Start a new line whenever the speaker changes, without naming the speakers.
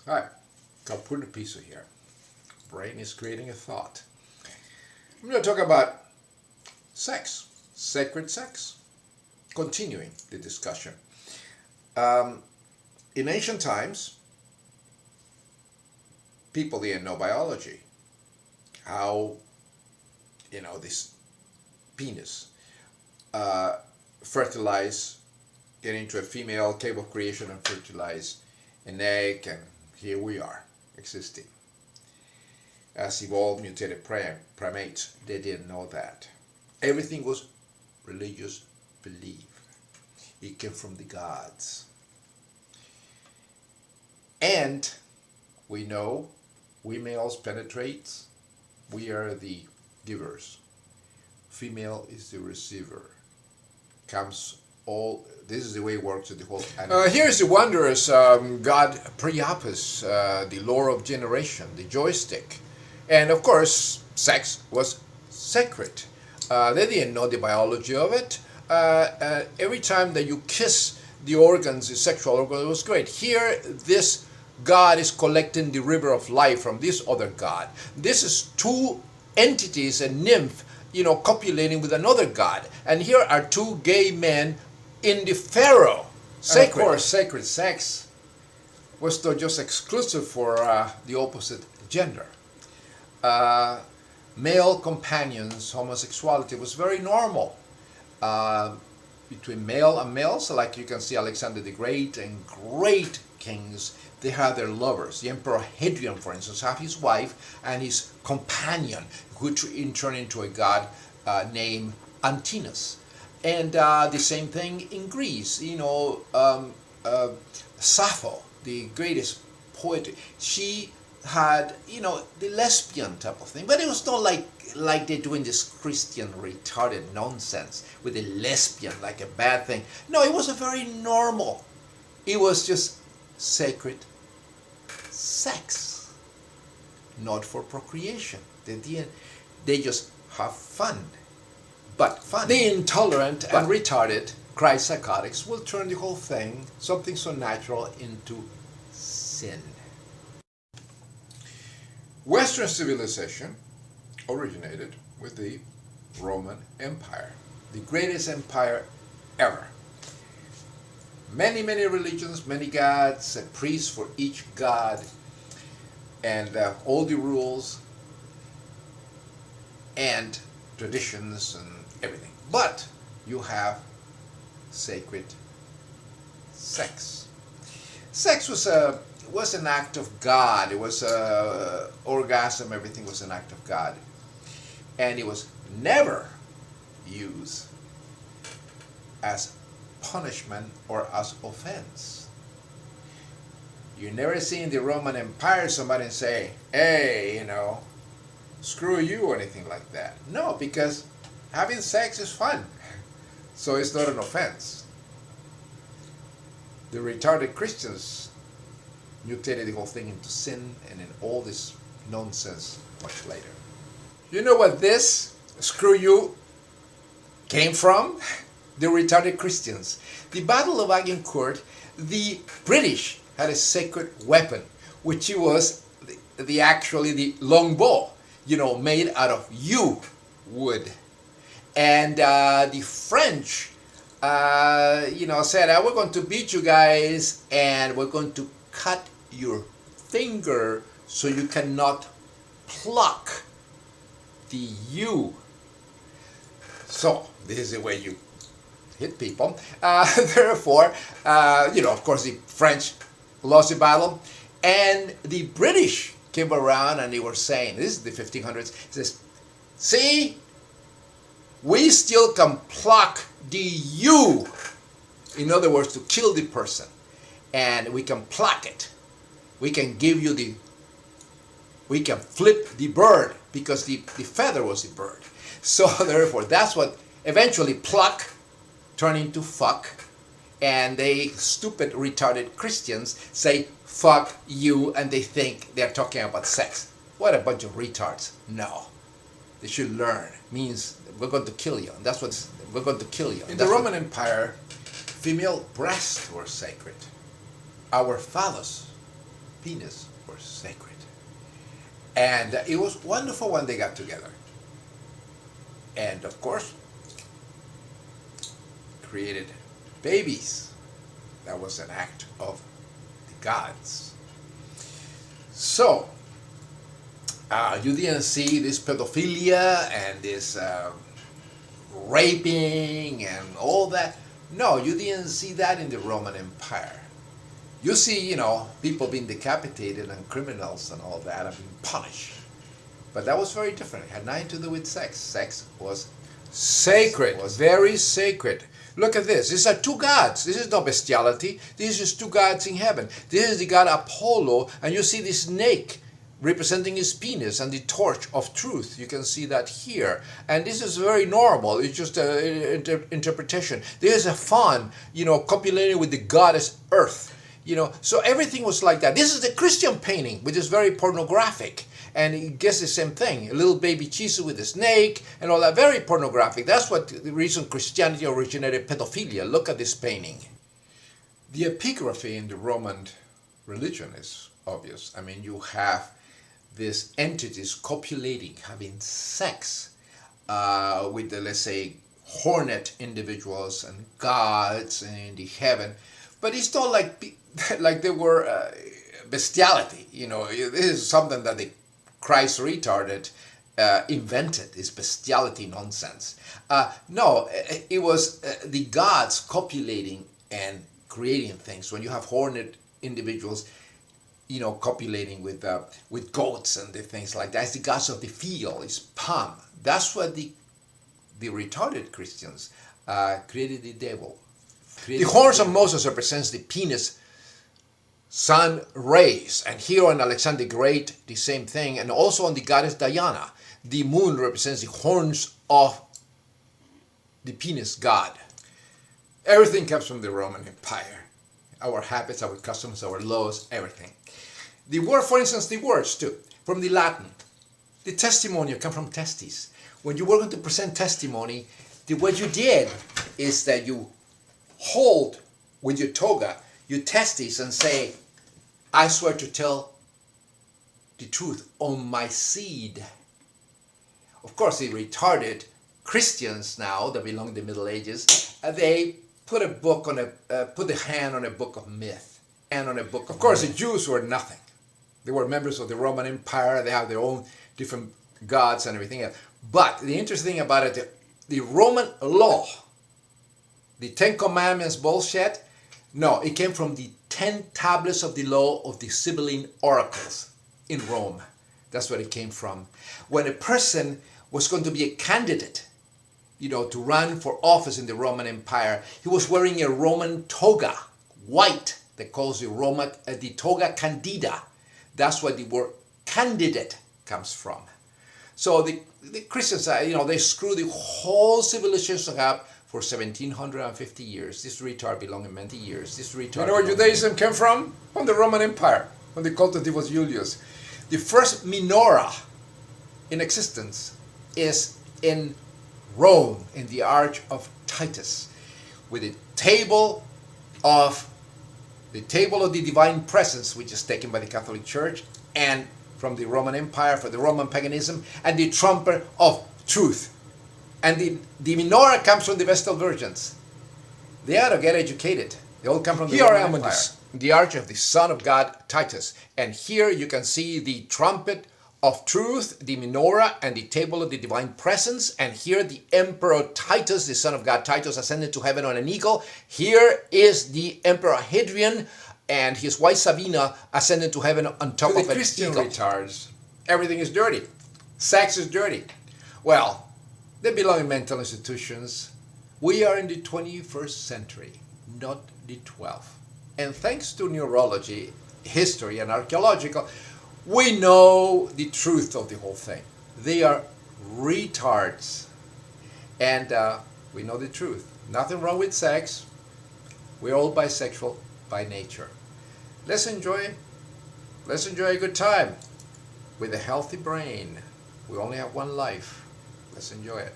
Hi, Kapuna Pisa here. Brain is creating a thought. I'm going to talk about sex, sacred sex. Continuing the discussion. Um, in ancient times, people didn't know biology. How, this penis uh, fertilize, get into a female, capable of creation and fertilize an egg, and here we are, existing. As evolved mutated primates, they didn't know that. Everything was religious belief. It came from the gods. And we know we males penetrate, we are the givers. Female is the receiver. Comes all, this is the way it works with the whole animal. Here's the wondrous God Priapus, the lore of generation, the joystick. And of course, sex was sacred. They didn't know the biology of it. Every time that you kiss the organs, the sexual organ, it was great. Here, this God is collecting the river of life from this other God. This is two entities, a nymph, copulating with another God. And here are two gay men in the pharaoh. Sacred. And of course, sacred sex was not just exclusive for the opposite gender. Male companions, homosexuality was very normal. Between male and male, so like you can see Alexander the Great and great kings, they had their lovers. The Emperor Hadrian, for instance, had his wife and his companion, which in turn into a god named Antinous. And the same thing in Greece. Sappho, the greatest poet, she had, the lesbian type of thing, but it was not like they're doing this Christian retarded nonsense with the lesbian like a bad thing. No, it was a very normal. It was just sacred sex, not for procreation. They just have fun, but fun. The intolerant and retarded cry psychotics will turn the whole thing, something so natural, into sin. Western civilization originated with the Roman Empire, the greatest empire ever. Many, many religions, many gods, a priest for each god, and all the rules and traditions and everything. But you have sacred sex. Sex was an act of God. It was orgasm, everything was an act of God. And it was never used as punishment or as offense. You never see in the Roman Empire somebody say, hey, screw you or anything like that. No, because having sex is fun. So it's not an offense. The retarded Christians mutated the whole thing into sin and in all this nonsense much later. You know what this screw you came from? The retarded Christians. The Battle of Agincourt, the British had a sacred weapon, which was actually the longbow, made out of yew wood. And the French, said, we're going to beat you guys and we're going to cut your finger so you cannot pluck the yew. So this is the way you hit people. Therefore, of course, the French lost the battle, and the British came around and they were saying, this is the 1500s, it says, see, we still can pluck the yew. In other words, to kill the person. And we can pluck it. We can give you we can flip the bird, because the feather was the bird. So therefore, that's what eventually pluck turned into fuck. And they stupid retarded Christians say fuck you, and they think they're talking about sex. What a bunch of retards. No. They should learn. Means we're going to kill you. And that's what we're going to kill you. In the Roman Empire, female breasts were sacred. Our phallus penis were sacred. And it was wonderful when they got together. And of course, created babies. That was an act of the gods. So, you didn't see this pedophilia and this raping and all that. No, you didn't see that in the Roman Empire. You see, people being decapitated and criminals and all that and being punished. But that was very different. It had nothing to do with sex. Sex was sacred, very sacred. Look at this. These are two gods. This is not bestiality. This is just two gods in heaven. This is the god Apollo, and you see this snake representing his penis and the torch of truth. You can see that here. And this is very normal. It's just an interpretation. This is a fawn, copulating with the goddess Earth. So everything was like that. This is the Christian painting, which is very pornographic. And it gets the same thing. A little baby Jesus with a snake and all that. Very pornographic. That's what the reason Christianity originated pedophilia. Look at this painting. The epigraphy in the Roman religion is obvious. I mean, you have these entities copulating, having sex with the, let's say, hornet individuals and gods in the heaven. But it's not like they were bestiality. This is something that the Christ retarded invented, this bestiality nonsense. No, it was the gods copulating and creating things. When you have hornet individuals, copulating with goats and the things like that, it's the gods of the field, it's Pan. That's what the retarded Christians created the devil. The horns of Moses represents the penis sun rays, and here on Alexander the Great the same thing, and also on the goddess Diana. The moon represents the horns of the penis god. Everything comes from the Roman Empire. Our habits, our customs, our laws, everything. The word, for instance, the words too, from the Latin. The testimonial come from testis. When you were going to present testimony, what you did is that you hold with your toga your testes and say, I swear to tell the truth on my seed. Of course, the retarded Christians now that belong to the Middle Ages, they put put the hand on a book of myth, Of course, the Jews were nothing. They were members of the Roman Empire. They have their own different gods and everything else. But the interesting thing about it, the Roman law, the 10 Commandments bullshit, no, it came from the 10 tablets of the law of the Sibylline oracles in Rome. That's where it came from. When a person was going to be a candidate, to run for office in the Roman Empire, he was wearing a Roman toga, white. They call it the toga candida. That's where the word candidate comes from. So the Christians, they screwed the whole civilization up for 1750 years. This retard belonged in many years. You know where Judaism came from? From the Roman Empire, from the cult of Divus Julius. The first menorah in existence is in Rome, in the Arch of Titus, with the table of the divine presence, which is taken by the Catholic Church, and from the Roman Empire, for the Roman paganism, and the trumpet of truth. And the menorah comes from the Vestal Virgins. They ought to get educated. They all come from the Roman Empire. The Arch of the Son of God, Titus. And here you can see the trumpet of truth, the menorah, and the table of the divine presence. And here the Emperor Titus, the son of God Titus, ascended to heaven on an eagle. Here is the Emperor Hadrian and his wife Sabina ascended to heaven on top of an eagle. Christian retards, everything is dirty. Sex is dirty. Well, they belong in mental institutions. We are in the 21st century, not the 12th. And thanks to neurology, history, and archaeological, we know the truth of the whole thing. They are retards. And we know the truth. Nothing wrong with sex. We're all bisexual by nature. Let's enjoy a good time with a healthy brain. We only have one life. Let's enjoy it.